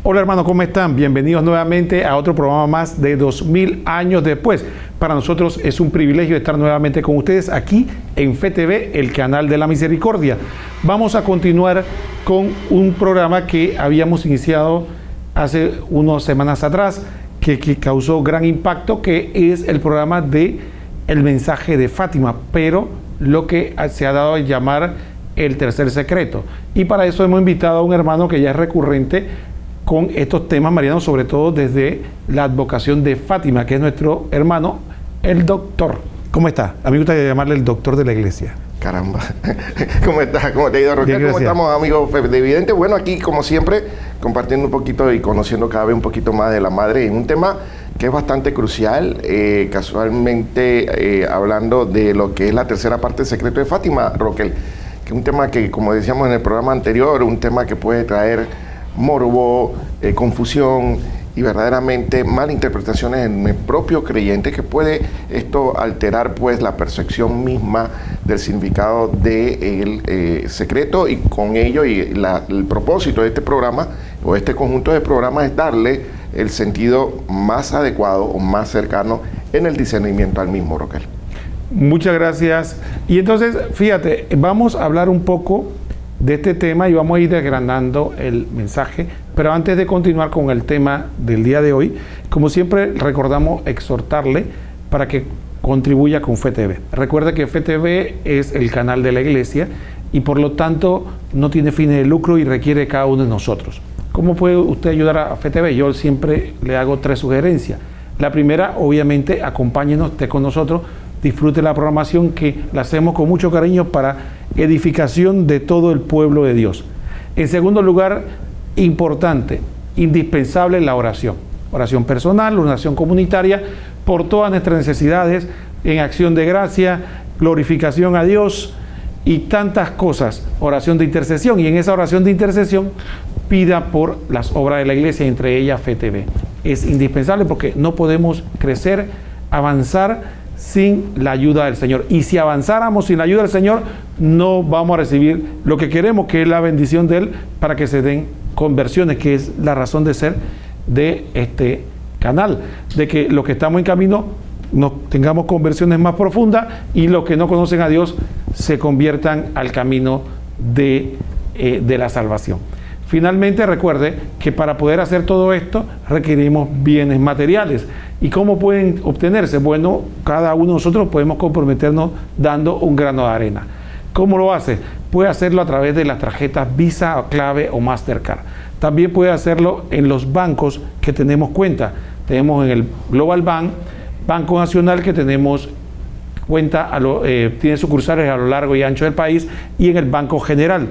Hola hermanos, ¿cómo están? Bienvenidos nuevamente a otro programa más de 2000 años después. Para nosotros es un privilegio estar nuevamente con ustedes aquí en FeTV, el canal de la misericordia. Vamos a continuar con un programa que habíamos iniciado hace unas semanas atrás, que causó gran impacto, que es el programa de El mensaje de Fátima, pero lo que se ha dado a llamar el tercer secreto. Y para eso hemos invitado a un hermano que ya es recurrente con estos temas, Mariano, sobre todo desde la advocación de Fátima, que es nuestro hermano, el doctor. ¿Cómo está? A mí me gusta llamarle el doctor de la iglesia. Caramba, ¿cómo estás? ¿Cómo te ha ido, Roque? ¿Cómo estamos, amigos televidentes? Bueno, aquí, como siempre, compartiendo un poquito y conociendo cada vez un poquito más de la madre en un tema que es bastante crucial, casualmente hablando de lo que es la tercera parte del secreto de Fátima, Roque, que es un tema que, como decíamos en el programa anterior, un tema que puede traer morbo, confusión y verdaderamente malinterpretaciones en el propio creyente, que puede esto alterar pues la percepción misma del significado del secreto, y con ello el propósito de este programa o este conjunto de programas es darle el sentido más adecuado o más cercano en el discernimiento al mismo, Roquel. Muchas gracias. Y entonces, fíjate, vamos a hablar un poco de este tema y vamos a ir desgranando el mensaje, pero antes de continuar con el tema del día de hoy, como siempre recordamos exhortarle para que contribuya con FeTV. Recuerda que FeTV es el canal de la iglesia y por lo tanto no tiene fines de lucro y requiere de cada uno de nosotros. ¿Cómo puede usted ayudar a FeTV? Yo siempre le hago 3 sugerencias. La primera, obviamente, acompáñenos, esté con nosotros, disfrute la programación que la hacemos con mucho cariño para edificación de todo el pueblo de Dios. En segundo lugar, importante, indispensable la oración. Oración personal, oración comunitaria, por todas nuestras necesidades, en acción de gracia, glorificación a Dios y tantas cosas. Oración de intercesión, y en esa oración de intercesión pida por las obras de la iglesia, entre ellas FeTV. Es indispensable porque no podemos crecer, avanzar sin la ayuda del Señor. Y si avanzáramos sin la ayuda del Señor, no vamos a recibir lo que queremos, que es la bendición de Él, para que se den conversiones, que es la razón de ser de este canal, de que los que estamos en camino nos tengamos conversiones más profundas y los que no conocen a Dios se conviertan al camino de la salvación. Finalmente, recuerde que para poder hacer todo esto requerimos bienes materiales. ¿Y cómo pueden obtenerse? Bueno, cada uno de nosotros podemos comprometernos dando un grano de arena. ¿Cómo lo hace? Puede hacerlo a través de las tarjetas Visa, Clave o Mastercard. También puede hacerlo en los bancos que tenemos cuenta. Tenemos en el Global Bank, Banco Nacional, que tenemos cuenta, tiene sucursales a lo largo y ancho del país, y en el Banco General.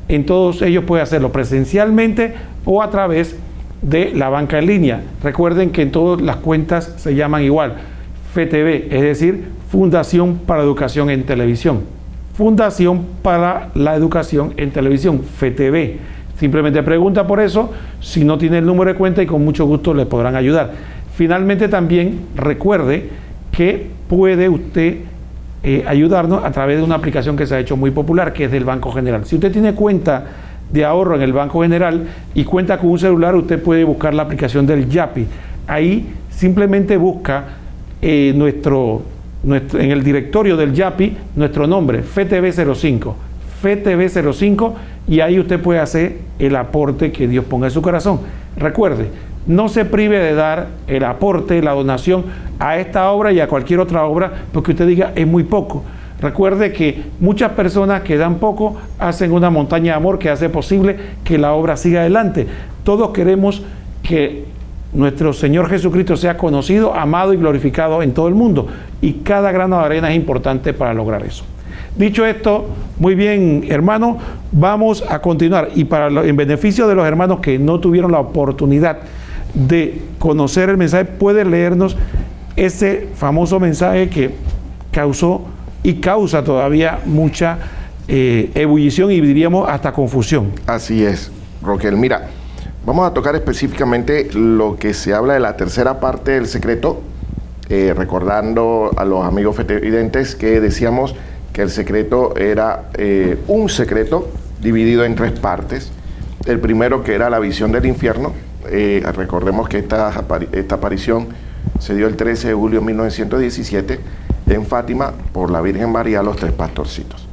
En todos ellos puede hacerlo presencialmente o a través de la banca en línea. Recuerden que en todas las cuentas se llaman igual, FeTV, es decir, Fundación para Educación en Televisión. Fundación para la Educación en Televisión, FeTV. Simplemente pregunta por eso, si no tiene el número de cuenta, y con mucho gusto le podrán ayudar. Finalmente, también recuerde que puede usted ayudarnos a través de una aplicación que se ha hecho muy popular, que es del Banco General. Si usted tiene cuenta de ahorro en el Banco General y cuenta con un celular, usted puede buscar la aplicación del Yapi. Ahí simplemente busca en el directorio del Yapi nuestro nombre, FeTV05, FeTV05, y ahí usted puede hacer el aporte que Dios ponga en su corazón. Recuerde, no se prive de dar el aporte, la donación a esta obra y a cualquier otra obra, porque usted diga es muy poco. Recuerde que muchas personas que dan poco hacen una montaña de amor que hace posible que la obra siga adelante. Todos queremos que nuestro Señor Jesucristo sea conocido, amado y glorificado en todo el mundo, y cada grano de arena es importante para lograr eso. Dicho esto, muy bien, hermano, vamos a continuar, y en beneficio de los hermanos que no tuvieron la oportunidad de conocer el mensaje, puede leernos ese famoso mensaje que causó y causa todavía mucha ebullición y diríamos hasta confusión. Así es, Roquel. Mira, vamos a tocar específicamente lo que se habla de la tercera parte del secreto, recordando a los amigos fetividentes que decíamos que el secreto era un secreto dividido en 3 partes. El primero, que era la visión del infierno, recordemos que esta aparición se dio el 13 de julio de 1917 en Fátima por la Virgen María a los tres pastorcitos.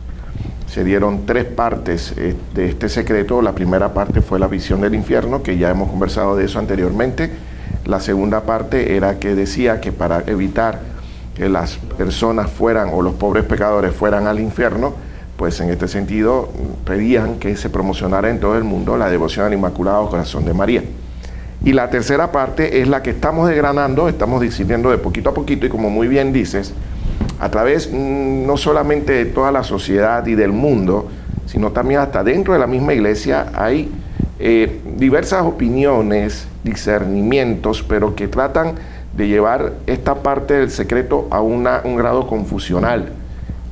Se dieron tres partes de este secreto. La primera parte fue la visión del infierno, que ya hemos conversado de eso anteriormente. La segunda parte era que decía que para evitar que las personas fueran, o los pobres pecadores fueran al infierno, pues en este sentido pedían que se promocionara en todo el mundo la devoción al Inmaculado Corazón de María. Y la tercera parte es la que estamos desgranando, estamos decidiendo de poquito a poquito, y como muy bien dices, a través no solamente de toda la sociedad y del mundo, sino también hasta dentro de la misma iglesia hay diversas opiniones, discernimientos, pero que tratan de llevar esta parte del secreto a un grado confusional,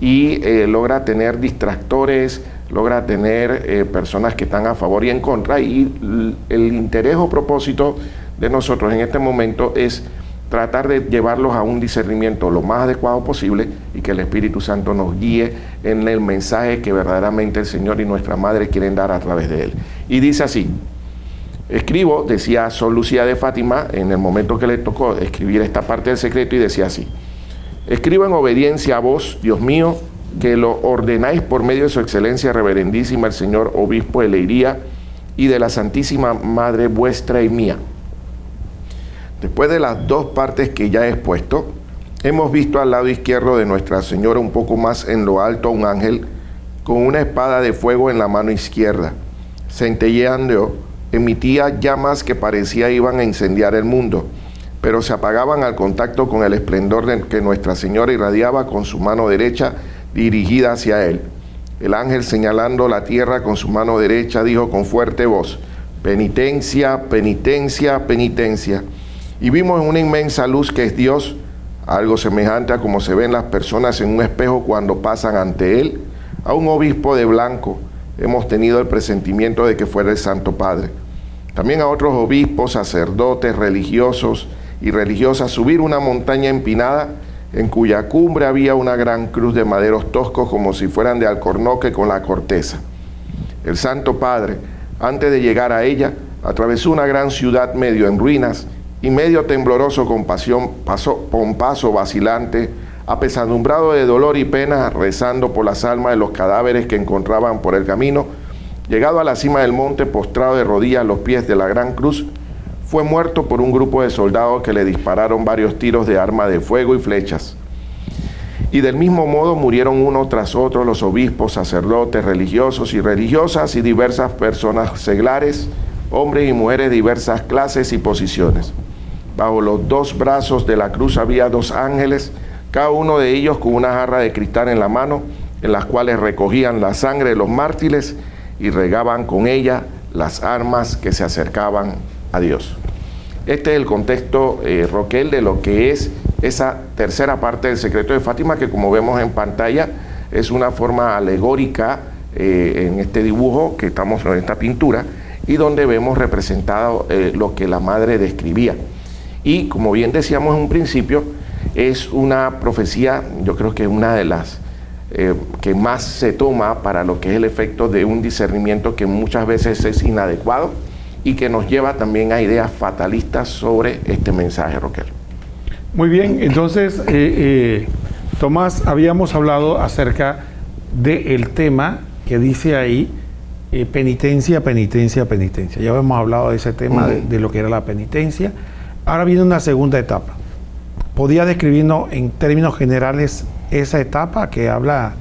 y logra tener distractores, logra tener personas que están a favor y en contra, y el interés o propósito de nosotros en este momento es tratar de llevarlos a un discernimiento lo más adecuado posible, y que el Espíritu Santo nos guíe en el mensaje que verdaderamente el Señor y nuestra Madre quieren dar a través de él. Y dice así: escribo, decía Sor Lucía de Fátima en el momento que le tocó escribir esta parte del secreto, y decía así: escribo en obediencia a vos, Dios mío, que lo ordenáis por medio de su excelencia reverendísima el señor obispo de Leiría y de la Santísima Madre vuestra y mía. Después de las dos partes que ya he expuesto, hemos visto al lado izquierdo de Nuestra Señora, un poco más en lo alto, a un ángel con una espada de fuego en la mano izquierda. Centelleando, emitía llamas que parecía iban a incendiar el mundo, pero se apagaban al contacto con el esplendor que Nuestra Señora irradiaba con su mano derecha dirigida hacia él. El ángel, señalando la tierra con su mano derecha, dijo con fuerte voz: penitencia, penitencia, penitencia. Y vimos una inmensa luz que es Dios, algo semejante a como se ven las personas en un espejo cuando pasan ante él, a un obispo de blanco. Hemos tenido el presentimiento de que fuera el Santo Padre. También a otros obispos, sacerdotes, religiosos y religiosas, subir una montaña empinada en cuya cumbre había una gran cruz de maderos toscos como si fueran de alcornoque con la corteza. El Santo Padre, antes de llegar a ella, atravesó una gran ciudad medio en ruinas y medio tembloroso con paso vacilante, apesadumbrado de dolor y pena, rezando por las almas de los cadáveres que encontraban por el camino. Llegado a la cima del monte, postrado de rodillas a los pies de la gran cruz, fue muerto por un grupo de soldados que le dispararon varios tiros de arma de fuego y flechas. Y del mismo modo murieron uno tras otro los obispos, sacerdotes, religiosos y religiosas y diversas personas seglares, hombres y mujeres de diversas clases y posiciones. Bajo los dos brazos de la cruz había dos ángeles, cada uno de ellos con una jarra de cristal en la mano, en las cuales recogían la sangre de los mártires y regaban con ella las armas que se acercaban a Dios. Este es el contexto, Roquel, de lo que es esa tercera parte del secreto de Fátima, que como vemos en pantalla es una forma alegórica en este dibujo que estamos en esta pintura, y donde vemos representado lo que la madre describía. Y como bien decíamos en un principio, es una profecía, yo creo que es una de las que más se toma para lo que es el efecto de un discernimiento que muchas veces es inadecuado y que nos lleva también a ideas fatalistas sobre este mensaje, Roquel. Muy bien, entonces, Tomás, habíamos hablado acerca del tema que dice ahí, penitencia, penitencia, penitencia. Ya hemos hablado de ese tema, de lo que era la penitencia. Ahora viene una segunda etapa. ¿Podría describirnos en términos generales esa etapa que habla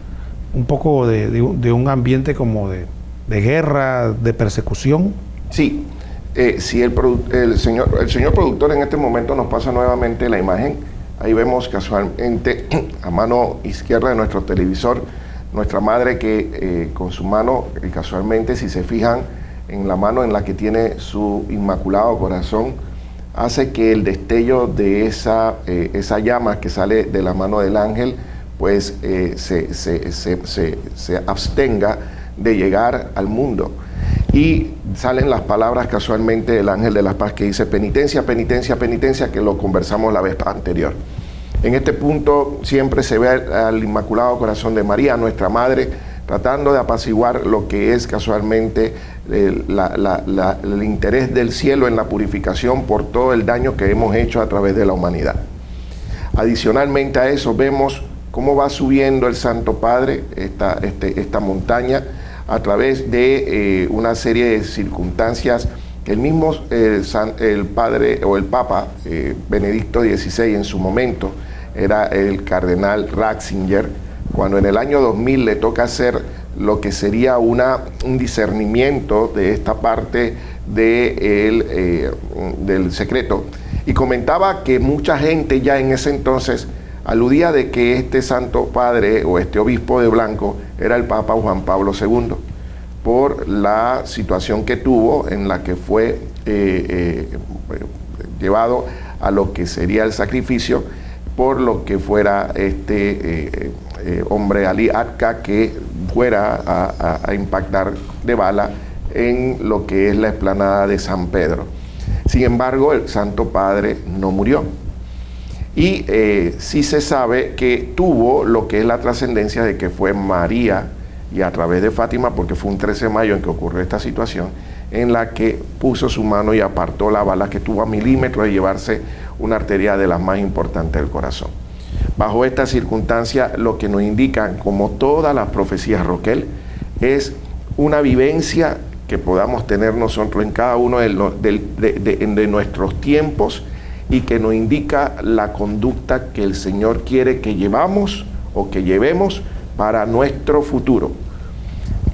un poco de un ambiente como de guerra, de persecución? Sí, si el señor productor en este momento nos pasa nuevamente la imagen, ahí vemos casualmente a mano izquierda de nuestro televisor, nuestra madre que con su mano, y casualmente si se fijan en la mano en la que tiene su Inmaculado Corazón, hace que el destello de esa llama que sale de la mano del ángel, pues se abstenga de llegar al mundo. Y salen las palabras casualmente del ángel de la paz que dice penitencia, penitencia, penitencia, que lo conversamos la vez anterior. En este punto siempre se ve al Inmaculado Corazón de María, nuestra Madre, tratando de apaciguar lo que es casualmente el interés del cielo en la purificación por todo el daño que hemos hecho a través de la humanidad. Adicionalmente a eso vemos cómo va subiendo el Santo Padre esta montaña a través de una serie de circunstancias que el mismo el Padre o el Papa Benedicto XVI en su momento era el cardenal Ratzinger, cuando en el año 2000 le toca hacer lo que sería un discernimiento de esta parte del secreto, y comentaba que mucha gente ya en ese entonces aludía de que este Santo Padre o este obispo de blanco era el Papa Juan Pablo II, por la situación que tuvo en la que fue llevado a lo que sería el sacrificio por lo que fuera hombre Ali Atka, que fuera a impactar de bala en lo que es la explanada de San Pedro. Sin embargo, el Santo Padre no murió. Y sí se sabe que tuvo lo que es la trascendencia de que fue María, y a través de Fátima, porque fue un 13 de mayo en que ocurrió esta situación, en la que puso su mano y apartó la bala que estuvo a milímetros de llevarse una arteria de las más importantes del corazón. Bajo esta circunstancia, lo que nos indican, como todas las profecías, Roquel, es una vivencia que podamos tener nosotros en cada uno de nuestros tiempos, y que nos indica la conducta que el Señor quiere que llevamos o que llevemos para nuestro futuro.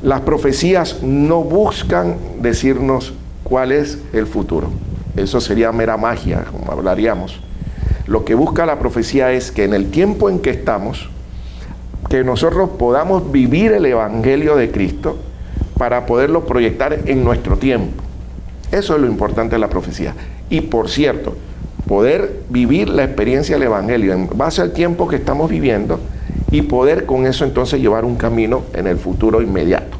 Las profecías no buscan decirnos cuál es el futuro. Eso sería mera magia, como hablaríamos. Lo que busca la profecía es que en el tiempo en que estamos, que nosotros podamos vivir el Evangelio de Cristo para poderlo proyectar en nuestro tiempo. Eso es lo importante de la profecía. Y por cierto, poder vivir la experiencia del Evangelio en base al tiempo que estamos viviendo, y poder con eso entonces llevar un camino en el futuro inmediato.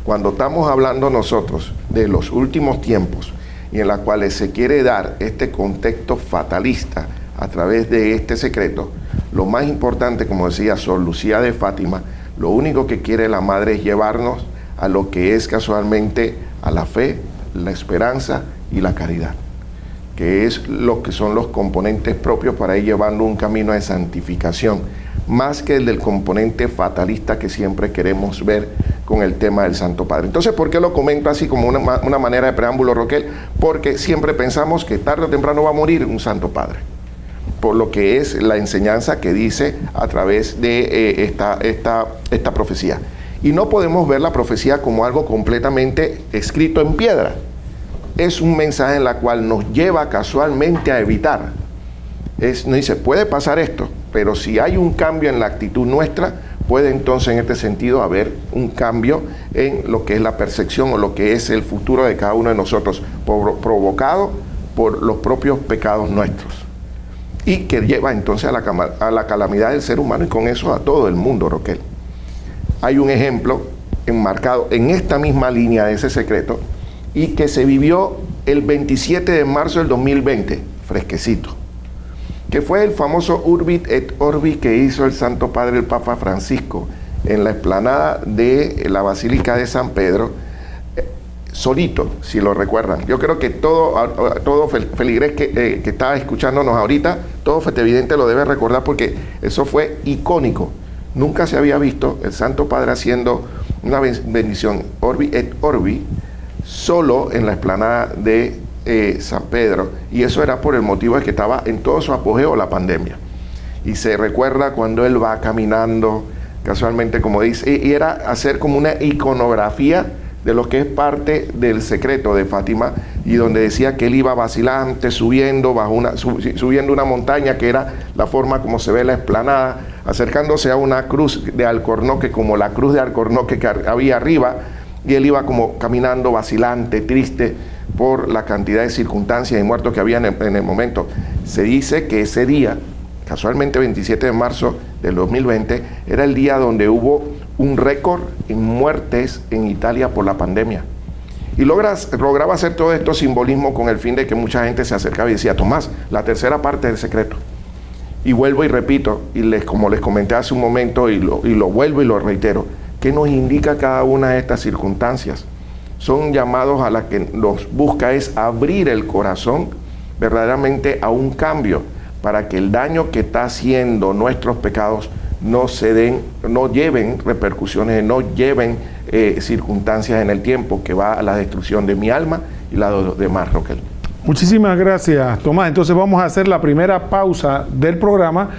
Cuando estamos hablando nosotros de los últimos tiempos y en los cuales se quiere dar este contexto fatalista a través de este secreto, lo más importante, como decía Sor Lucía de Fátima, lo único que quiere la Madre es llevarnos a lo que es casualmente a la fe, la esperanza y la caridad, que es lo que son los componentes propios para ir llevando un camino de santificación, más que el del componente fatalista que siempre queremos ver con el tema del Santo Padre. Entonces, ¿por qué lo comento así como una manera de preámbulo, Roquel? Porque siempre pensamos que tarde o temprano va a morir un Santo Padre, por lo que es la enseñanza que dice a través de esta profecía. Y no podemos ver la profecía como algo completamente escrito en piedra. Es un mensaje en el cual nos lleva casualmente a evitar. Nos dice, puede pasar esto, pero si hay un cambio en la actitud nuestra, puede entonces en este sentido haber un cambio en lo que es la percepción o lo que es el futuro de cada uno de nosotros, provocado por los propios pecados nuestros, y que lleva entonces a la calamidad del ser humano, y con eso a todo el mundo, Roquel. Hay un ejemplo enmarcado en esta misma línea de ese secreto, y que se vivió el 27 de marzo del 2020, fresquecito, que fue el famoso Urbit et Orbi que hizo el Santo Padre, el Papa Francisco, en la explanada de la Basílica de San Pedro, solito, si lo recuerdan. Yo creo que todo feligrés que está escuchándonos ahorita, todo fetevidente lo debe recordar, porque eso fue icónico. Nunca se había visto el Santo Padre haciendo una bendición Orbi et Orbi solo en la explanada de San Pedro, y eso era por el motivo de que estaba en todo su apogeo la pandemia. Y se recuerda cuando él va caminando, casualmente, como dice, y era hacer como una iconografía de lo que es parte del secreto de Fátima, y donde decía que él iba vacilante, subiendo una montaña, que era la forma como se ve la explanada, acercándose a una cruz de alcornoque, como la cruz de alcornoque que había arriba, y él iba como caminando vacilante, triste, por la cantidad de circunstancias y muertos que había en el momento. Se dice que ese día, casualmente 27 de marzo del 2020, era el día donde hubo un récord en muertes en Italia por la pandemia. Y lograba hacer todo estos simbolismos con el fin de que mucha gente se acercaba y decía, Tomás, la tercera parte del secreto. Y vuelvo y repito, como les comenté hace un momento, y lo vuelvo y lo reitero, ¿qué nos indica cada una de estas circunstancias? Son llamados a las que nos busca es abrir el corazón verdaderamente a un cambio, para que el daño que está haciendo nuestros pecados no lleven repercusiones, no lleven circunstancias en el tiempo que va a la destrucción de mi alma y la de los demás, Roquel. Muchísimas gracias, Tomás. Entonces vamos a hacer la primera pausa del programa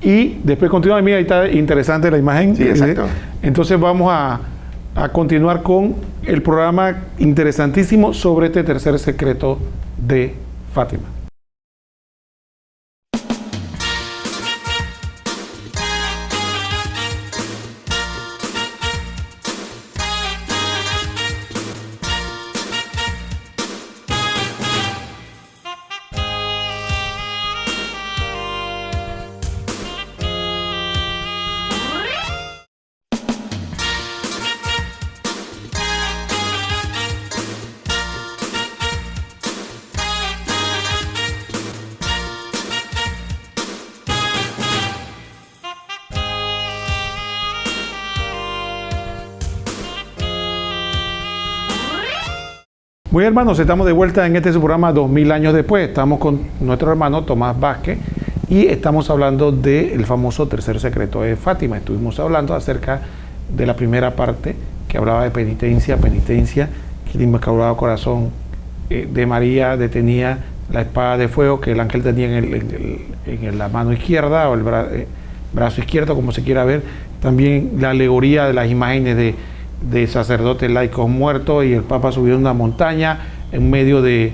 y después continuamos. Mira, ahí está interesante la imagen. Sí, exacto. Entonces vamos a continuar con el programa interesantísimo sobre este tercer secreto de Fátima. Muy bien, hermanos, estamos de vuelta en este su programa 2000 años después. Estamos con nuestro hermano Tomás Vázquez y estamos hablando del famoso tercer secreto de Fátima. Estuvimos hablando acerca de la primera parte que hablaba de penitencia, que el Inmaculado Corazón de María detenía la espada de fuego que el ángel tenía en la mano izquierda o el brazo izquierdo, como se quiera ver. También la alegoría de las imágenes de sacerdotes laicos muertos y el Papa subió una montaña en medio de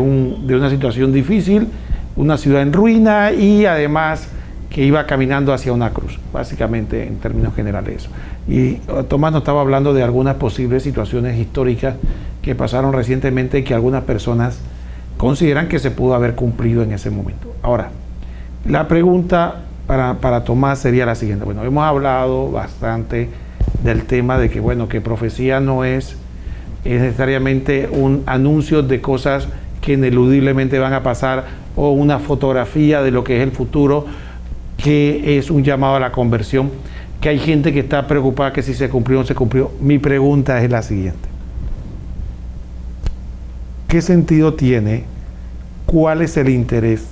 una situación difícil, una ciudad en ruina y además que iba caminando hacia una cruz, básicamente en términos generales eso. Y Tomás nos estaba hablando de algunas posibles situaciones históricas que pasaron recientemente y que algunas personas consideran que se pudo haber cumplido en ese momento. Ahora, la pregunta para Tomás sería la siguiente. Bueno, hemos hablado bastante del tema de que, bueno, que profecía no es necesariamente un anuncio de cosas que ineludiblemente van a pasar o una fotografía de lo que es el futuro, que es un llamado a la conversión, que hay gente que está preocupada que si se cumplió o no se cumplió. Mi pregunta es la siguiente: ¿qué sentido tiene? ¿Cuál es el interés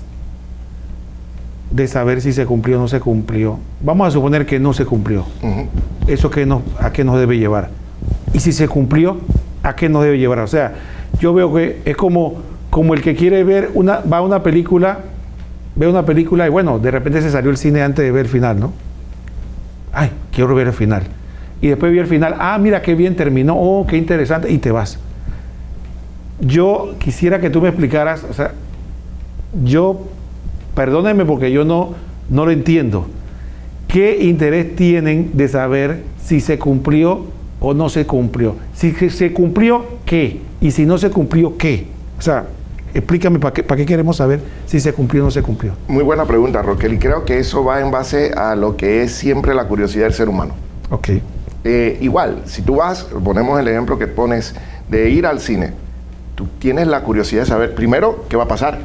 de saber si se cumplió o no se cumplió? Vamos a suponer que no se cumplió. ¿Eso a qué nos debe llevar? Y si se cumplió, ¿a qué nos debe llevar? O sea, yo veo que es como el que quiere ver va a una película, ve una película y bueno, de repente se salió el cine antes de ver el final, ¿no? Ay, quiero ver el final. Y después vi el final, mira qué bien terminó, oh, qué interesante, y te vas. Yo quisiera que tú me explicaras, o sea, perdónenme porque yo no lo entiendo. ¿Qué interés tienen de saber si se cumplió o no se cumplió? Si se cumplió, ¿qué? Y si no se cumplió, ¿qué? O sea, explícame para qué queremos saber si se cumplió o no se cumplió. Muy buena pregunta, Roquel, y creo que eso va en base a lo que es siempre la curiosidad del ser humano. Ok. Igual, si tú ponemos el ejemplo que pones de ir al cine, tú tienes la curiosidad de saber primero qué va a pasar.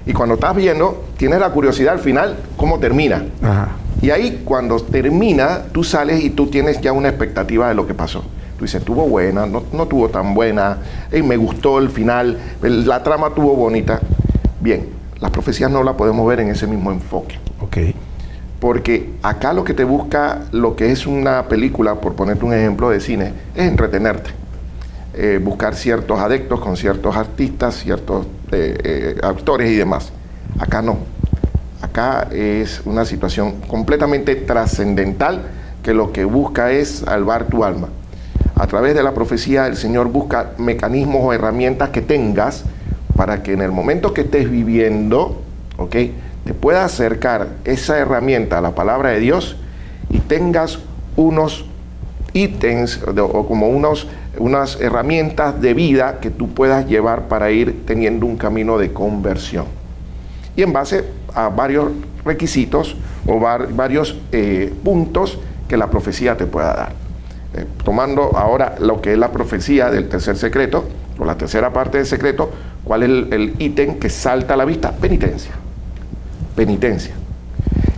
Y cuando estás viendo, tienes la curiosidad al final, cómo termina. Ajá. Y ahí, cuando termina, tú sales y tú tienes ya una expectativa de lo que pasó. Tú dices, estuvo buena, no tuvo tan buena, me gustó el final, la trama estuvo bonita. Bien, las profecías no las podemos ver en ese mismo enfoque. Ok. Porque acá lo que te busca, lo que es una película, por ponerte un ejemplo de cine, es entretenerte. Buscar ciertos adeptos con ciertos artistas, ciertos actores y demás. Acá no. Acá es una situación completamente trascendental que lo que busca es salvar tu alma. A través de la profecía el Señor busca mecanismos o herramientas que tengas para que en el momento que estés viviendo, ¿ok?, te pueda acercar esa herramienta a la palabra de Dios y tengas unos ítems o como unas herramientas de vida que tú puedas llevar para ir teniendo un camino de conversión. Y en base a varios requisitos o varios puntos que la profecía te pueda dar. Tomando ahora lo que es la profecía del tercer secreto, o la tercera parte del secreto, ¿cuál es el ítem que salta a la vista? Penitencia. Penitencia.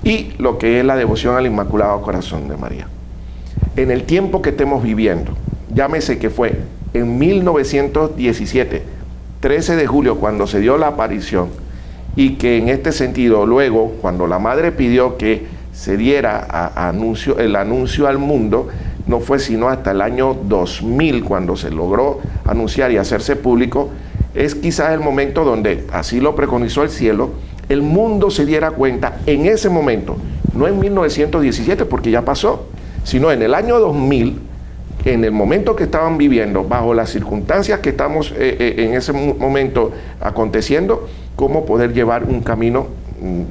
y lo que es la devoción al Inmaculado Corazón de María. En el tiempo que estemos viviendo, llámese que fue en 1917, 13 de julio, cuando se dio la aparición, y que en este sentido luego, cuando la madre pidió que se diera el anuncio al mundo, no fue sino hasta el año 2000 cuando se logró anunciar y hacerse público. Es quizás el momento donde, así lo preconizó el cielo, el mundo se diera cuenta en ese momento, no en 1917 porque ya pasó, sino en el año 2000, en el momento que estaban viviendo, bajo las circunstancias que estamos en ese momento aconteciendo, cómo poder llevar un camino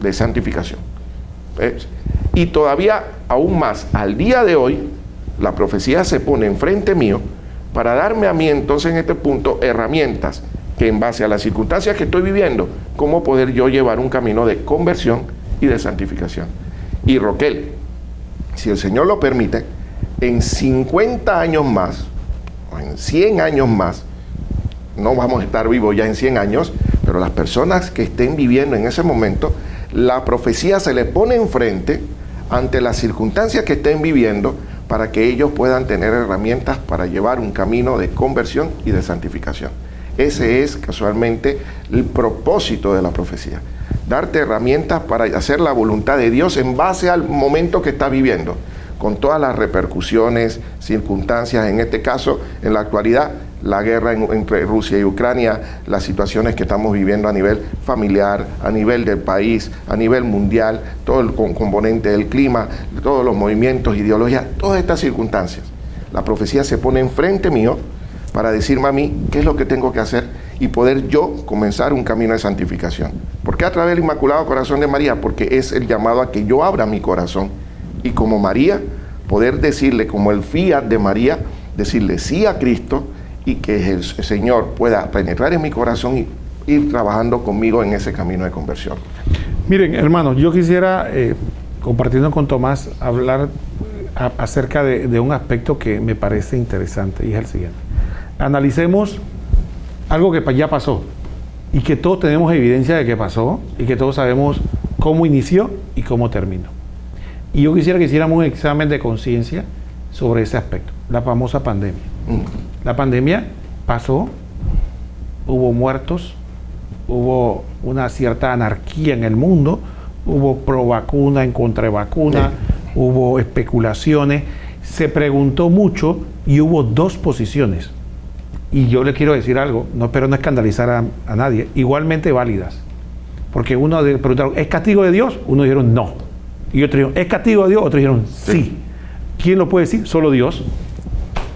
de santificación. Y todavía aún más, al día de hoy, la profecía se pone enfrente mío para darme a mí entonces en este punto herramientas que en base a las circunstancias que estoy viviendo, cómo poder yo llevar un camino de conversión y de santificación. Y Roquel, si el Señor lo permite, en 50 años más, o en 100 años más, no vamos a estar vivos ya en 100 años, pero las personas que estén viviendo en ese momento, la profecía se les pone enfrente ante las circunstancias que estén viviendo para que ellos puedan tener herramientas para llevar un camino de conversión y de santificación. Ese es casualmente el propósito de la profecía, darte herramientas para hacer la voluntad de Dios en base al momento que estás viviendo, con todas las repercusiones, circunstancias, en este caso, en la actualidad, la guerra entre Rusia y Ucrania, las situaciones que estamos viviendo a nivel familiar, a nivel del país, a nivel mundial, todo el componente del clima, todos los movimientos, ideologías, todas estas circunstancias. La profecía se pone enfrente mío para decirme a mí qué es lo que tengo que hacer y poder yo comenzar un camino de santificación. ¿Por qué a través del Inmaculado Corazón de María? Porque es el llamado a que yo abra mi corazón y como María, poder decirle, como el fiat de María, decirle sí a Cristo y que el Señor pueda penetrar en mi corazón y ir trabajando conmigo en ese camino de conversión. Miren, hermanos, yo quisiera, compartiendo con Tomás, hablar acerca de un aspecto que me parece interesante y es el siguiente. Analicemos algo que ya pasó y que todos tenemos evidencia de que pasó y que todos sabemos cómo inició y cómo terminó. Y yo quisiera que hiciéramos un examen de conciencia sobre ese aspecto, la famosa pandemia. La pandemia pasó, hubo muertos, hubo una cierta anarquía en el mundo, hubo pro vacuna, en contra vacuna, hubo especulaciones, se preguntó mucho y hubo dos posiciones. Y yo le quiero decir algo, no espero no escandalizar a nadie, igualmente válidas. Porque uno preguntaron, ¿es castigo de Dios? Uno dijeron no. Y otros dijeron, ¿es castigo de Dios? Otros dijeron sí. ¿Quién lo puede decir? Solo Dios.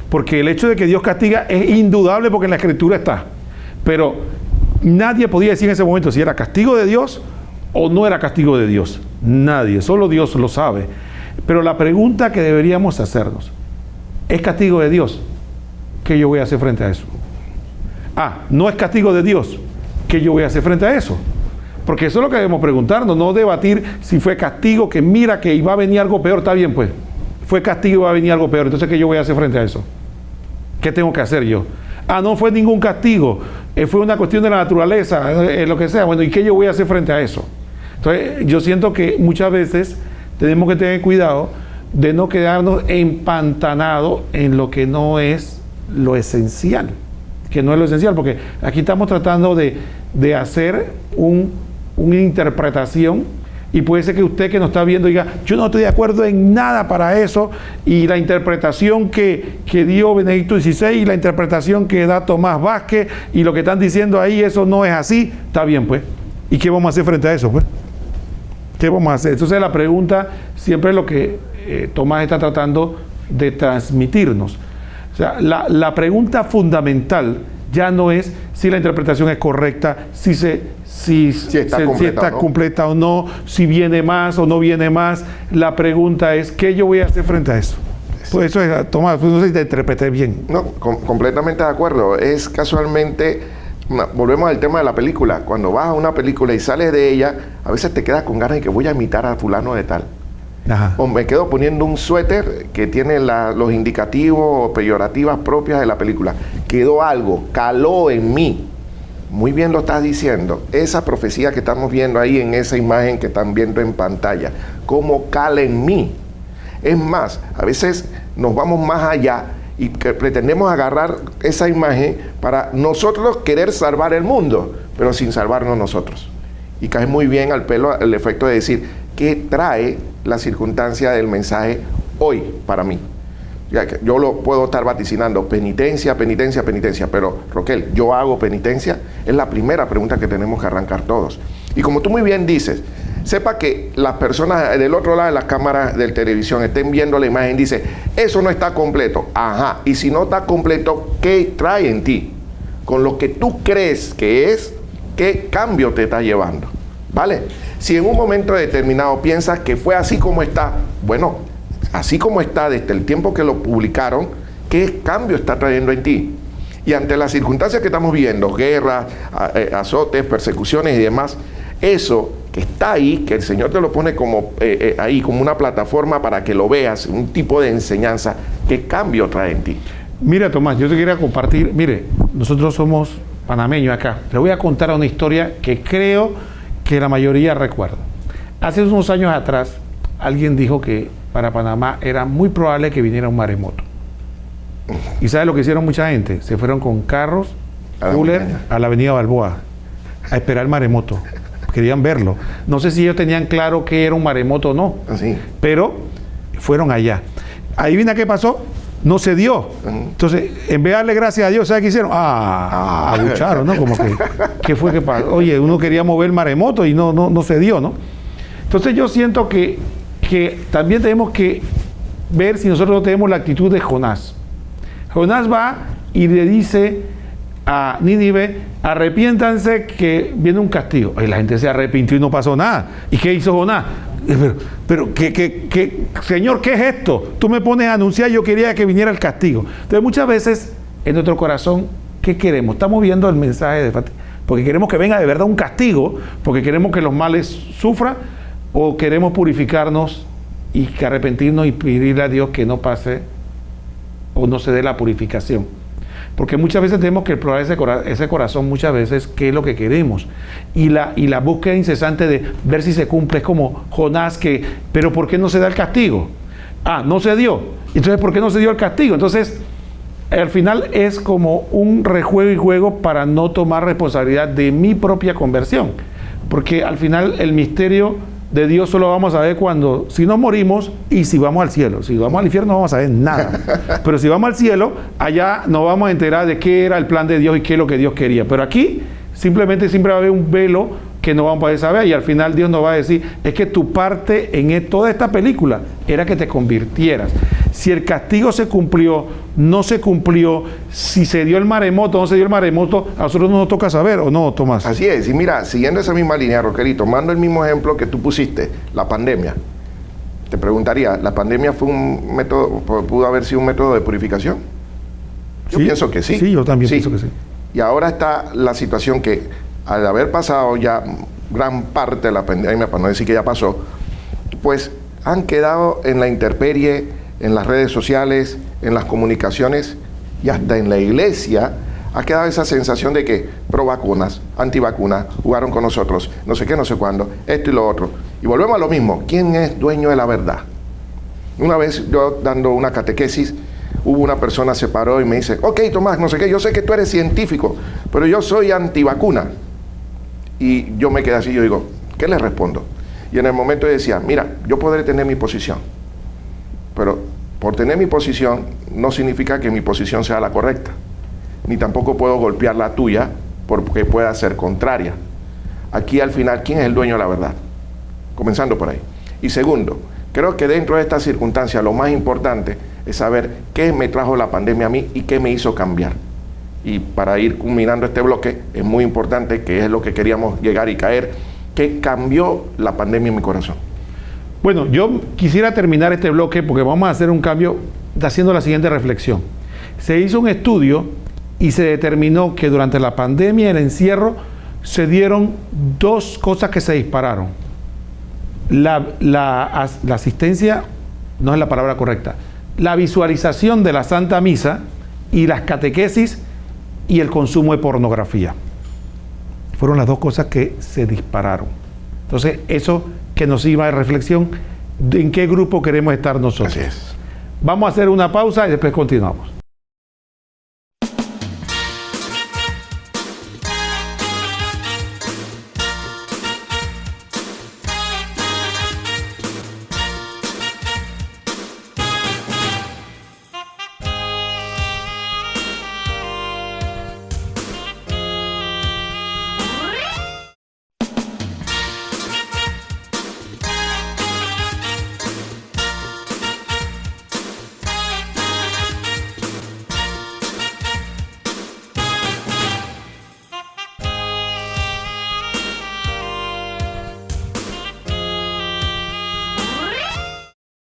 Porque el hecho de que Dios castiga es indudable porque en la Escritura está. Pero nadie podía decir en ese momento si era castigo de Dios o no era castigo de Dios. Nadie, solo Dios lo sabe. Pero la pregunta que deberíamos hacernos, ¿es castigo de Dios? ¿Qué yo voy a hacer frente a eso? No es castigo de Dios. ¿Qué yo voy a hacer frente a eso? Porque eso es lo que debemos preguntarnos, no debatir si fue castigo, que mira que iba a venir algo peor, está bien pues. Fue castigo y va a venir algo peor, entonces ¿qué yo voy a hacer frente a eso? ¿Qué tengo que hacer yo? No fue ningún castigo, fue una cuestión de la naturaleza, lo que sea. Bueno, ¿y qué yo voy a hacer frente a eso? Entonces yo siento que muchas veces tenemos que tener cuidado de no quedarnos empantanados en lo que no es lo esencial, porque aquí estamos tratando de hacer una interpretación y puede ser que usted que nos está viendo diga, yo no estoy de acuerdo en nada para eso, y la interpretación que dio Benedicto XVI y la interpretación que da Tomás Vázquez y lo que están diciendo ahí, eso no es así, está bien pues, ¿y qué vamos a hacer frente a eso pues? ¿Qué vamos a hacer? Entonces la pregunta siempre es lo que Tomás está tratando de transmitirnos. O sea, la pregunta fundamental ya no es si la interpretación es correcta, si está completa o no, si viene más o no viene más. La pregunta es, ¿qué yo voy a hacer frente a eso? Pues eso es, Tomás, pues no sé si te interpreté bien. No, completamente de acuerdo. Es casualmente, volvemos al tema de la película. Cuando vas a una película y sales de ella, a veces te quedas con ganas de que voy a imitar a fulano de tal. Ajá. O me quedo poniendo un suéter que tiene los indicativos o peyorativas propias de la película. Quedó algo, caló en mí. muy bien lo estás diciendo, esa profecía que estamos viendo ahí en esa imagen que están viendo en pantalla, cómo cala en mí. Es más, a veces nos vamos más allá y que pretendemos agarrar esa imagen para nosotros querer salvar el mundo, pero sin salvarnos nosotros. Y cae muy bien al pelo el efecto de decir, ¿qué trae la circunstancia del mensaje hoy para mí? Ya que yo lo puedo estar vaticinando, penitencia, penitencia, penitencia, pero Roquel, ¿yo hago penitencia? Es la primera pregunta que tenemos que arrancar todos. Y como tú muy bien dices, sepa que las personas del otro lado de las cámaras de televisión estén viendo la imagen, dice, eso no está completo. Ajá, y si no está completo, ¿qué trae en ti? Con lo que tú crees que es, ¿qué cambio te está llevando? ¿Vale? Si en un momento determinado piensas que fue así como está, bueno, así como está desde el tiempo que lo publicaron, ¿qué cambio está trayendo en ti? Y ante las circunstancias que estamos viendo, guerras, azotes, persecuciones y demás, eso que está ahí, que el Señor te lo pone como ahí, como una plataforma para que lo veas, un tipo de enseñanza, ¿qué cambio trae en ti? Mira, Tomás, yo te quería compartir, mire, nosotros somos panameños acá. Le voy a contar una historia que creo que la mayoría recuerda. Hace unos años atrás, alguien dijo que para Panamá era muy probable que viniera un maremoto. ¿Y sabe lo que hicieron mucha gente? Se fueron con carros, cooler, a la avenida Balboa, a esperar el maremoto. Querían verlo. No sé si ellos tenían claro que era un maremoto o no, Así. pero fueron allá. Adivina qué pasó. No se dio. Entonces, en vez de darle gracias a Dios, ¿sabes qué hicieron? Abucharon, ¿no? Como que, ¿qué fue que pasó? Oye, uno quería mover el maremoto y no se dio, ¿no? Entonces yo siento que también tenemos que ver si nosotros no tenemos la actitud de Jonás. Jonás va y le dice a Nínive, arrepiéntanse que viene un castigo. Y la gente se arrepintió y no pasó nada. ¿Y qué hizo Jonás? Pero Señor, ¿qué es esto? Tú me pones a anunciar, yo quería que viniera el castigo. Entonces muchas veces en nuestro corazón, ¿qué queremos? Estamos viendo el mensaje de Fátima, porque queremos que venga de verdad un castigo, porque queremos que los males sufran, o queremos purificarnos y que arrepentirnos y pedirle a Dios que no pase o no se dé la purificación. Porque muchas veces tenemos que explorar ese corazón, muchas veces, qué es lo que queremos. Y la búsqueda incesante de ver si se cumple, es como Jonás pero ¿por qué no se da el castigo? No se dio. Entonces, ¿por qué no se dio el castigo? Entonces, al final es como un rejuego y juego para no tomar responsabilidad de mi propia conversión. Porque al final el misterio de Dios solo vamos a ver si nos morimos y si vamos al cielo. Si vamos al infierno no vamos a ver nada. Pero si vamos al cielo, allá nos vamos a enterar de qué era el plan de Dios y qué es lo que Dios quería. Pero aquí simplemente siempre va a haber un velo que no vamos a poder saber, y al final Dios nos va a decir, es que tu parte en toda esta película era que te convirtieras. Si el castigo se cumplió, no se cumplió, si se dio el maremoto, no se dio el maremoto, a nosotros no nos toca saber, ¿o no, Tomás? Así es, y mira, siguiendo esa misma línea, Roquelito, tomando el mismo ejemplo que tú pusiste, la pandemia, te preguntaría, ¿la pandemia fue un método, pudo haber sido un método de purificación? Yo pienso que sí. Sí, yo también pienso que sí. Y ahora está la situación que, al haber pasado ya gran parte de la pandemia, para no decir que ya pasó, pues han quedado en la intemperie, en las redes sociales, en las comunicaciones y hasta en la iglesia, ha quedado esa sensación de que pro vacunas, antivacunas, jugaron con nosotros, no sé qué, no sé cuándo, esto y lo otro. Y volvemos a lo mismo, ¿quién es dueño de la verdad? Una vez yo dando una catequesis, hubo una persona se paró y me dice, ok, Tomás, no sé qué, yo sé que tú eres científico, pero yo soy antivacuna. Y yo me quedé así, yo digo, ¿qué le respondo? Y en el momento yo decía, mira, yo podré tener mi posición, pero por tener mi posición no significa que mi posición sea la correcta, ni tampoco puedo golpear la tuya porque pueda ser contraria. Aquí al final, ¿quién es el dueño de la verdad? Comenzando por ahí. Y segundo, creo que dentro de esta circunstancia lo más importante es saber qué me trajo la pandemia a mí y qué me hizo cambiar. Y para ir culminando este bloque, es muy importante, que es lo que queríamos llegar y caer, ¿qué cambió la pandemia en mi corazón? Bueno, yo quisiera terminar este bloque porque vamos a hacer un cambio haciendo la siguiente reflexión. Se hizo un estudio y se determinó que durante la pandemia y el encierro se dieron dos cosas que se dispararon. La asistencia, no es la palabra correcta, la visualización de la Santa Misa y las catequesis y el consumo de pornografía. fueron las dos cosas que se dispararon. Entonces, eso que nos iba a reflexión, ¿en qué grupo queremos estar nosotros? Así es. Vamos a hacer una pausa y después continuamos.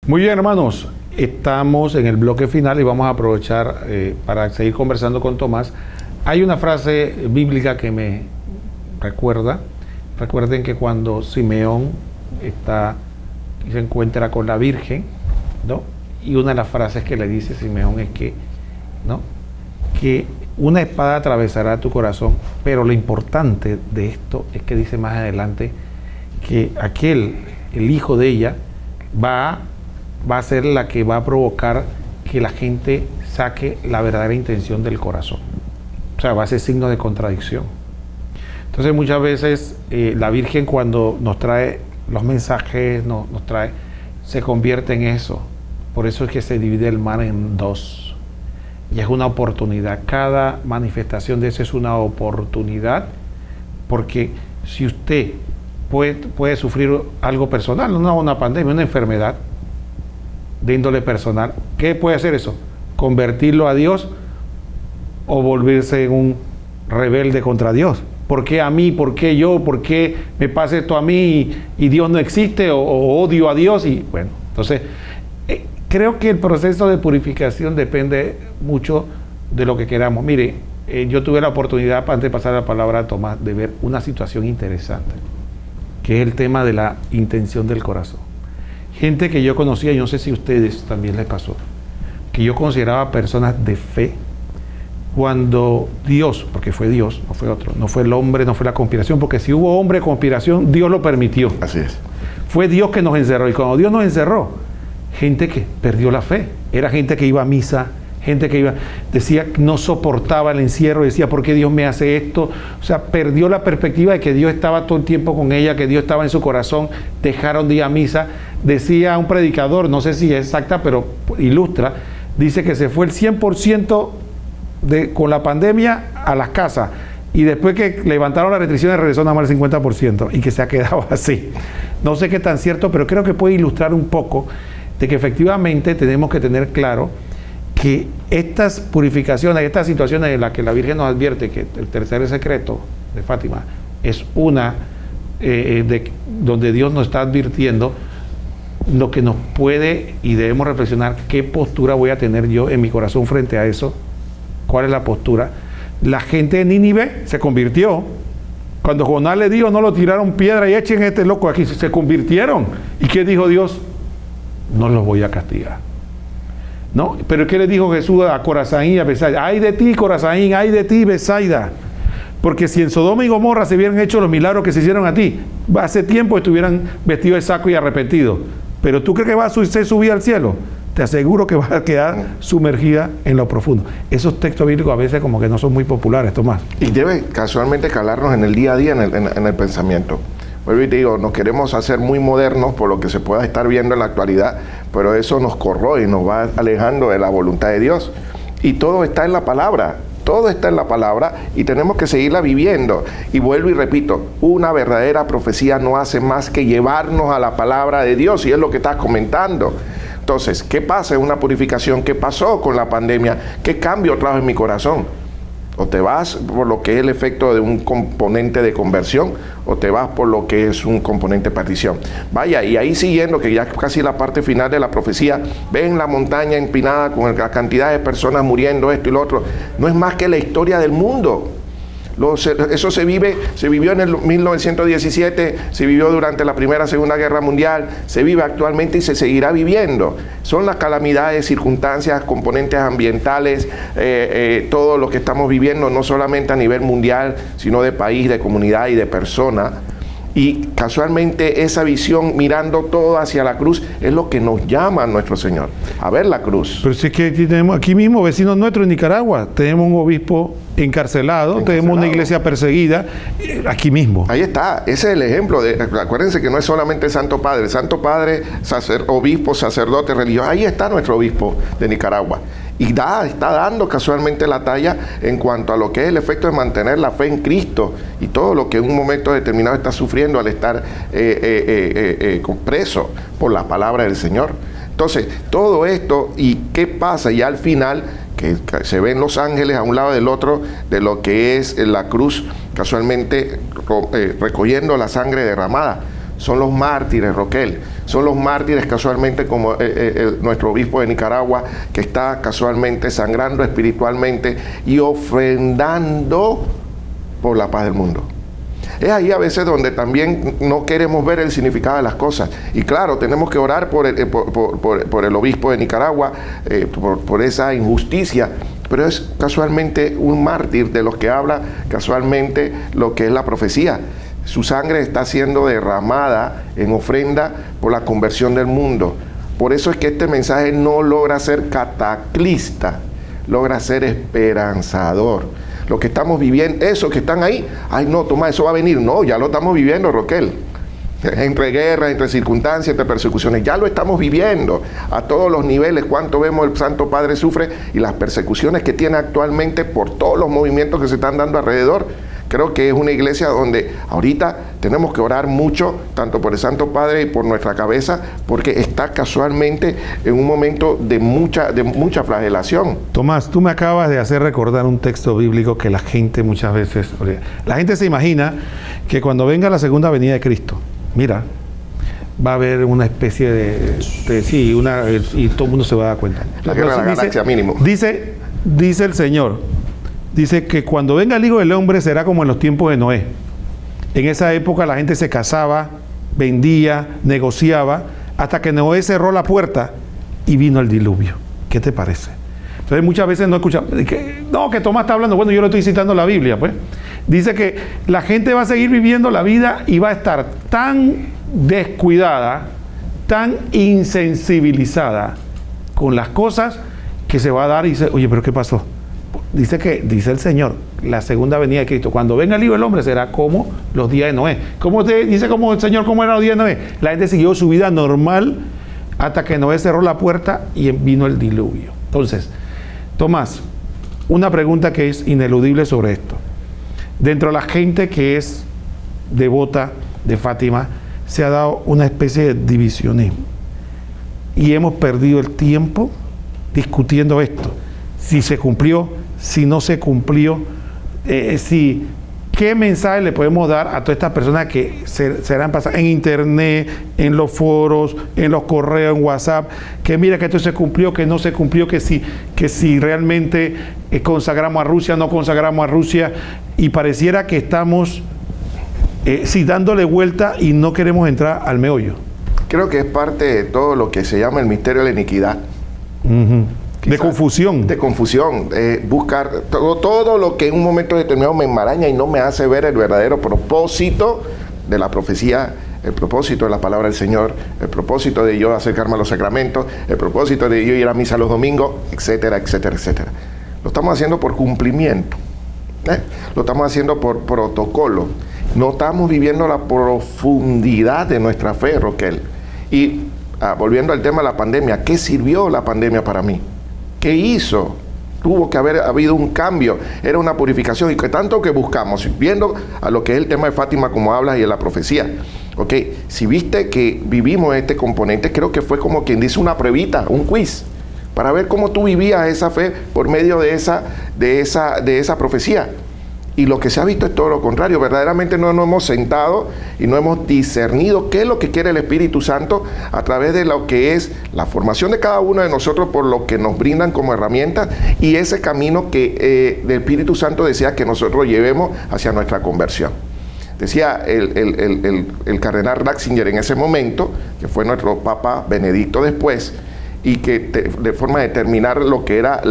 Muy bien, hermanos, estamos en el bloque final y vamos a aprovechar para seguir conversando con Tomás. Hay una frase bíblica que me recuerda. Recuerden que cuando Simeón se encuentra con la Virgen, ¿no? Y una de las frases que le dice Simeón es que, ¿no?, que una espada atravesará tu corazón, pero lo importante de esto es que dice más adelante que el hijo de ella, va a ser la que va a provocar que la gente saque la verdadera intención del corazón. O sea, va a ser signo de contradicción. Entonces muchas veces la Virgen, cuando nos trae los mensajes, se convierte en eso. Por eso es que se divide el mar en dos. Y es una oportunidad. Cada manifestación de eso es una oportunidad, porque si usted puede sufrir algo personal, no una pandemia, una enfermedad de índole personal, ¿qué puede hacer eso? ¿Convertirlo a Dios o volverse en un rebelde contra Dios? ¿Por qué a mí? ¿Por qué yo? ¿Por qué me pasa esto a mí y Dios no existe? ¿O odio a Dios? Y bueno, entonces creo que el proceso de purificación depende mucho de lo que queramos. Mire, yo tuve la oportunidad, antes de pasar la palabra a Tomás, de ver una situación interesante, que es el tema de la intención del corazón. Gente que yo conocía, yo no sé si a ustedes también les pasó, que yo consideraba personas de fe, cuando Dios, porque fue Dios, no fue otro, no fue el hombre, no fue la conspiración, porque si hubo hombre conspiración, Dios lo permitió. Así es. Fue Dios que nos encerró, y cuando Dios nos encerró, gente que perdió la fe, era gente que iba a misa, gente que decía que no soportaba el encierro, decía, ¿por qué Dios me hace esto? O sea, perdió la perspectiva de que Dios estaba todo el tiempo con ella, que Dios estaba en su corazón, dejaron de ir a misa. Decía un predicador, no sé si es exacta, pero ilustra, dice que se fue el 100% con la pandemia a las casas, y después que levantaron las restricciones regresó nada más el 50%, y que se ha quedado así. No sé qué tan cierto, pero creo que puede ilustrar un poco de que efectivamente tenemos que tener claro que estas purificaciones, estas situaciones en las que la Virgen nos advierte que el tercer secreto de Fátima es una donde Dios nos está advirtiendo lo que nos puede, y debemos reflexionar qué postura voy a tener yo en mi corazón frente a eso. ¿Cuál es la postura? La gente de Nínive se convirtió. Cuando Jonás le dijo, no lo tiraron piedra y echen este loco aquí, se convirtieron. ¿Y qué dijo Dios? No los voy a castigar. ¿No? Pero ¿qué le dijo Jesús a Corazaín y a Betsaida? Ay de ti, Corazaín, ay de ti, Betsaida. Porque si en Sodoma y Gomorra se hubieran hecho los milagros que se hicieron a ti, hace tiempo estuvieran vestidos de saco y arrepentidos. Pero ¿tú crees que va a ser subida al cielo? Te aseguro que vas a quedar sumergida en lo profundo. Esos textos bíblicos a veces como que no son muy populares, Tomás. Y debe casualmente calarnos en el día a día, en el pensamiento. Vuelvo y te digo, nos queremos hacer muy modernos por lo que se pueda estar viendo en la actualidad, pero eso nos corroe y nos va alejando de la voluntad de Dios. Y todo está en la palabra. Todo está en la palabra y tenemos que seguirla viviendo. Y vuelvo y repito, una verdadera profecía no hace más que llevarnos a la palabra de Dios, y es lo que estás comentando. Entonces, ¿qué pasa en una purificación? ¿Qué pasó con la pandemia? ¿Qué cambio trajo en mi corazón? O te vas por lo que es el efecto de un componente de conversión, o te vas por lo que es un componente de partición. Vaya, y ahí siguiendo, que ya casi la parte final de la profecía, ven la montaña empinada con la cantidad de personas muriendo, esto y lo otro. No es más que la historia del mundo. Eso se vivió en el 1917, se vivió durante la Primera, Segunda Guerra Mundial, se vive actualmente y se seguirá viviendo. Son las calamidades, circunstancias, componentes ambientales, todo lo que estamos viviendo, no solamente a nivel mundial, sino de país, de comunidad y de persona. Y casualmente esa visión mirando todo hacia la cruz es lo que nos llama a nuestro Señor, a ver la cruz. Pero si es que tenemos aquí mismo, vecinos nuestros en Nicaragua, tenemos un obispo encarcelado, tenemos una iglesia perseguida, aquí mismo. Ahí está, ese es el ejemplo. Acuérdense que no es solamente Santo Padre, obispo, sacerdote, religioso, ahí está nuestro obispo de Nicaragua. Y está dando casualmente la talla en cuanto a lo que es el efecto de mantener la fe en Cristo y todo lo que en un momento determinado está sufriendo al estar preso por la palabra del Señor. Entonces, todo esto, ¿y qué pasa? Y al final, que se ven los ángeles a un lado del otro de lo que es la cruz, casualmente recogiendo la sangre derramada. Son los mártires, Roquel. Son los mártires casualmente como nuestro obispo de Nicaragua, que está casualmente sangrando espiritualmente y ofrendando por la paz del mundo. Es ahí a veces donde también no queremos ver el significado de las cosas. Y claro, tenemos que orar por el obispo de Nicaragua, por esa injusticia, pero es casualmente un mártir de los que habla casualmente lo que es la profecía. Su sangre está siendo derramada en ofrenda por la conversión del mundo. Por eso es que este mensaje no logra ser cataclista, logra ser esperanzador. Lo que estamos viviendo, esos que están ahí, ay no, Tomás, eso va a venir. No, ya lo estamos viviendo, Roquel. Entre guerras, entre circunstancias, entre persecuciones, ya lo estamos viviendo a todos los niveles. Cuánto vemos el Santo Padre sufre y las persecuciones que tiene actualmente por todos los movimientos que se están dando alrededor. Creo que es una iglesia donde ahorita tenemos que orar mucho, tanto por el Santo Padre y por nuestra cabeza, porque está casualmente en un momento de mucha flagelación. Tomás, tú me acabas de hacer recordar un texto bíblico que la gente muchas veces olvida. La gente se imagina que cuando venga la segunda venida de Cristo, mira, va a haber una especie y todo el mundo se va a dar cuenta. La guerra de la galaxia mínimo. Dice el Señor, dice que cuando venga el Hijo del Hombre será como en los tiempos de Noé. En esa época la gente se casaba, vendía, negociaba, hasta que Noé cerró la puerta y vino el diluvio. ¿Qué te parece? Entonces muchas veces no escuchamos, que Tomás está hablando, bueno, yo le estoy citando la Biblia, pues. Dice que la gente va a seguir viviendo la vida y va a estar tan descuidada, tan insensibilizada con las cosas que se va a dar y dice, oye, pero ¿qué pasó? Dice el Señor, la segunda venida de Cristo, cuando venga el Hijo del Hombre será como los días de Noé. Dice como el Señor, ¿cómo eran los días de Noé? La gente siguió su vida normal hasta que Noé cerró la puerta y vino el diluvio. Entonces, Tomás, una pregunta que es ineludible sobre esto. Dentro de la gente que es devota de Fátima, se ha dado una especie de divisionismo. Y hemos perdido el tiempo discutiendo esto. Si se cumplió, si no se cumplió, ¿qué mensaje le podemos dar a todas estas personas que serán pasadas en internet, en los foros, en los correos, en WhatsApp, que mira que esto se cumplió, que no se cumplió, que si realmente consagramos a Rusia, no consagramos a Rusia, y pareciera que estamos dándole vuelta y no queremos entrar al meollo? Creo que es parte de todo lo que se llama el misterio de la iniquidad. Uh-huh. De confusión. De confusión. Buscar todo lo que en un momento determinado me enmaraña y no me hace ver el verdadero propósito de la profecía, el propósito de la palabra del Señor, el propósito de yo acercarme a los sacramentos, el propósito de yo ir a misa los domingos, etcétera, etcétera, etcétera. Lo estamos haciendo por cumplimiento. Lo estamos haciendo por protocolo. No estamos viviendo la profundidad de nuestra fe, Roquel. Y volviendo al tema de la pandemia, ¿qué sirvió la pandemia para mí? ¿Qué hizo? Tuvo que haber habido un cambio, era una purificación, y que tanto que buscamos, viendo a lo que es el tema de Fátima como hablas y en la profecía, ok, si viste que vivimos este componente, creo que fue como quien dice una pruebita, un quiz, para ver cómo tú vivías esa fe por medio de esa profecía. Y lo que se ha visto es todo lo contrario. Verdaderamente no nos hemos sentado y no hemos discernido qué es lo que quiere el Espíritu Santo a través de lo que es la formación de cada uno de nosotros por lo que nos brindan como herramientas y ese camino que el Espíritu Santo desea que nosotros llevemos hacia nuestra conversión. Decía el cardenal Ratzinger en ese momento, que fue nuestro Papa Benedicto después, y que de forma de determinar lo que era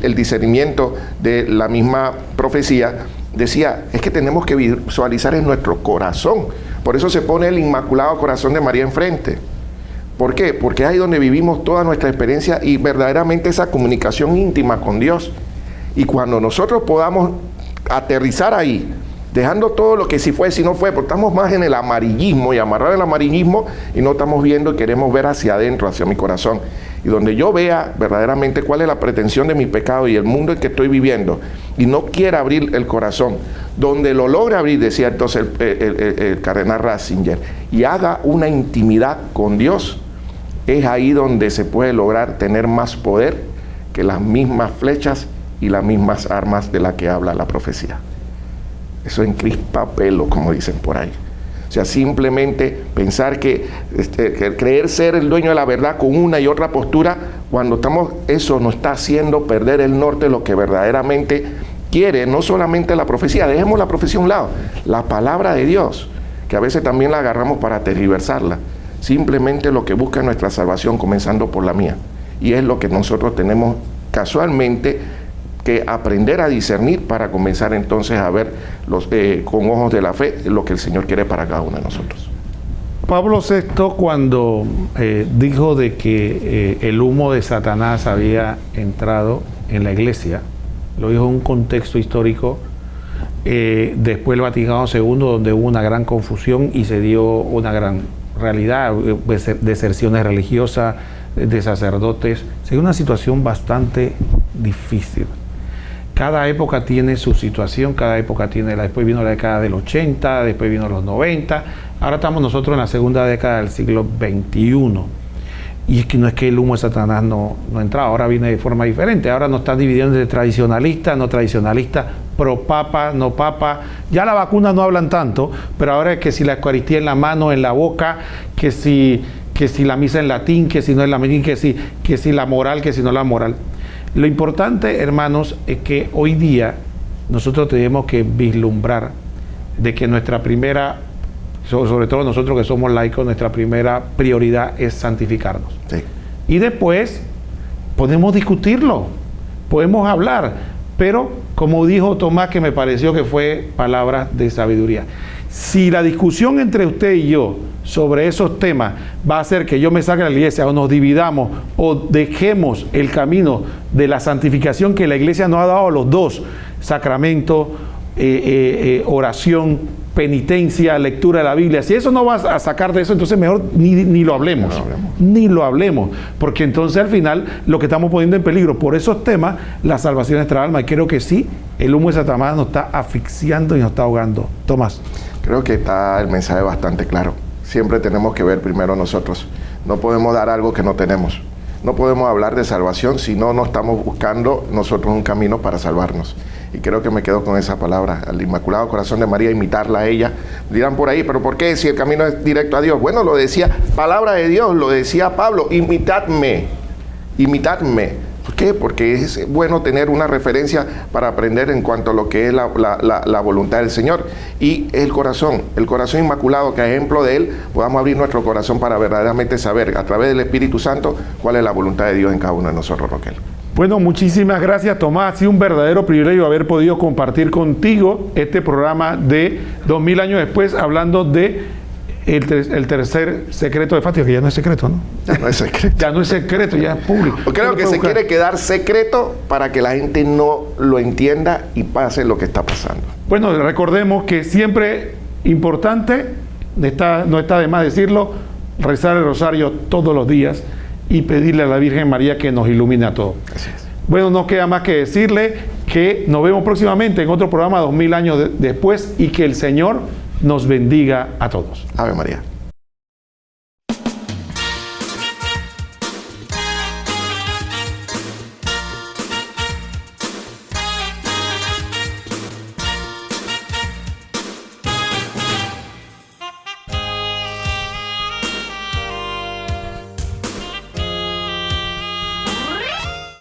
el discernimiento de la misma profecía, decía, es que tenemos que visualizar en nuestro corazón. Por eso se pone el Inmaculado Corazón de María enfrente. ¿Por qué? Porque es ahí donde vivimos toda nuestra experiencia y verdaderamente esa comunicación íntima con Dios. Y cuando nosotros podamos aterrizar ahí, dejando todo lo que si fue, si no fue, porque estamos más en el amarillismo y amarrar el amarillismo y no estamos viendo y queremos ver hacia adentro, hacia mi corazón. Y donde yo vea verdaderamente cuál es la pretensión de mi pecado y el mundo en que estoy viviendo y no quiera abrir el corazón, donde lo logre abrir, decía entonces el cardenal Ratzinger, y haga una intimidad con Dios, es ahí donde se puede lograr tener más poder que las mismas flechas y las mismas armas de las que habla la profecía. Eso encrispa pelo, como dicen por ahí. O sea, simplemente pensar que creer ser el dueño de la verdad con una y otra postura, cuando estamos, eso nos está haciendo perder el norte, lo que verdaderamente quiere, no solamente la profecía, dejemos la profecía a un lado, la palabra de Dios, que a veces también la agarramos para tergiversarla, simplemente lo que busca es nuestra salvación, comenzando por la mía. Y es lo que nosotros tenemos casualmente que aprender a discernir para comenzar entonces a ver con ojos de la fe lo que el Señor quiere para cada uno de nosotros. Pablo VI, cuando dijo de que el humo de Satanás había entrado en la iglesia, lo dijo en un contexto histórico, después del Vaticano II, donde hubo una gran confusión y se dio una gran realidad, deserciones religiosas de sacerdotes, se dio una situación bastante difícil. Cada época tiene su situación, cada época tiene, después vino la década del 80, después vino los 90, ahora estamos nosotros en la segunda década del siglo XXI. Y es que no es que el humo de Satanás no entra, ahora viene de forma diferente, ahora nos están dividiendo entre tradicionalistas, no tradicionalistas, pro papa, no papa, ya la vacuna no hablan tanto, pero ahora es que si la Eucaristía en la mano, en la boca, que si la misa en latín, que si no es latín, que si la moral, que si no la moral. Lo importante, hermanos, es que hoy día nosotros tenemos que vislumbrar de que nuestra primera, sobre todo nosotros que somos laicos, nuestra primera prioridad es santificarnos. Sí. Y después podemos discutirlo, podemos hablar, pero como dijo Tomás, que me pareció que fue palabras de sabiduría, si la discusión entre usted y yo sobre esos temas va a hacer que yo me saque de la iglesia o nos dividamos o dejemos el camino de la santificación que la iglesia nos ha dado a los dos, sacramento, oración, penitencia, lectura de la Biblia, si eso no vas a sacar de eso, entonces mejor ni lo hablemos, ni lo hablemos, porque entonces al final lo que estamos poniendo en peligro por esos temas, la salvación de nuestra alma, y creo que sí, el humo de Satanás nos está asfixiando y nos está ahogando. Tomás. Creo que está el mensaje bastante claro. Siempre tenemos que ver primero nosotros. No podemos dar algo que no tenemos. No podemos hablar de salvación si no estamos buscando nosotros un camino para salvarnos. Y creo que me quedo con esa palabra, al Inmaculado Corazón de María, imitarla a ella. Dirán por ahí, ¿pero por qué si el camino es directo a Dios? Bueno, lo decía, palabra de Dios, lo decía Pablo, imitadme. ¿Por qué? Porque es bueno tener una referencia para aprender en cuanto a lo que es la voluntad del Señor. Y el corazón inmaculado, que a ejemplo de Él, podamos abrir nuestro corazón para verdaderamente saber, a través del Espíritu Santo, cuál es la voluntad de Dios en cada uno de nosotros, Roquel. Bueno, muchísimas gracias, Tomás. Ha sido un verdadero privilegio haber podido compartir contigo este programa de 2000 años después, hablando de el tercer secreto de Fátima, que ya no es secreto, ¿no? Ya no es secreto. Ya no es secreto, ya es público. Creo que se quiere quedar secreto para que la gente no lo entienda y pase lo que está pasando. Bueno, recordemos que siempre importante, no está de más decirlo, rezar el rosario todos los días y pedirle a la Virgen María que nos ilumine a todos. Así es. Bueno, no queda más que decirle que nos vemos próximamente en otro programa 2000 años después y que el Señor nos bendiga a todos. Ave María.